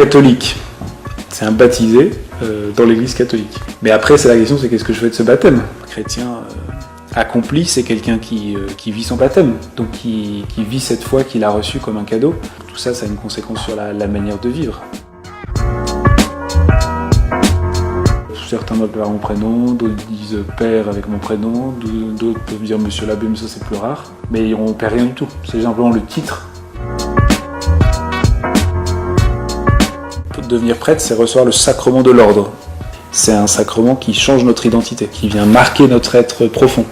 catholique. C'est un baptisé dans l'église catholique. Mais après, c'est la question, c'est qu'est-ce que je fais de ce baptême ? Chrétien accompli, c'est quelqu'un qui vit son baptême, donc qui vit cette foi qu'il a reçue comme un cadeau. Tout ça, ça a une conséquence sur la manière de vivre. Certains m'appellent par mon prénom, d'autres disent père avec mon prénom, d'autres peuvent dire monsieur l'abbé, mais ça c'est plus rare. Mais on ne perd rien du tout, c'est simplement le titre. Devenir prêtre, c'est recevoir le sacrement de l'ordre. C'est un sacrement qui change notre identité, qui vient marquer notre être profond.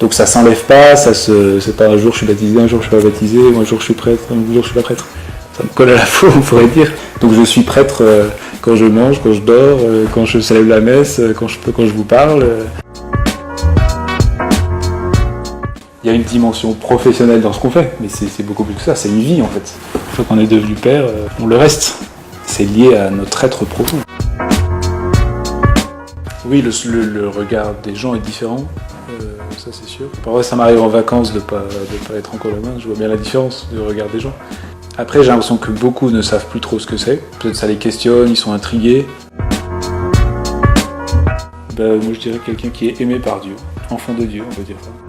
Donc ça s'enlève pas, c'est pas un jour je suis baptisé, un jour je suis pas baptisé, un jour je suis prêtre, un jour je suis pas prêtre. Ça me colle à la peau, on pourrait dire. Donc je suis prêtre quand je mange, quand je dors, quand je célèbre la messe, quand je vous parle. Il y a une dimension professionnelle dans ce qu'on fait, mais c'est beaucoup plus que ça, c'est une vie en fait. Une fois qu'on est devenu père, on le reste. C'est lié à notre être profond. Oui, le regard des gens est différent, ça c'est sûr. Parfois ça m'arrive en vacances de pas être encore la main, je vois bien la différence du regard des gens. Après j'ai l'impression que beaucoup ne savent plus trop ce que c'est. Peut-être ça les questionne, ils sont intrigués. Moi je dirais quelqu'un qui est aimé par Dieu, enfant de Dieu, on peut dire ça.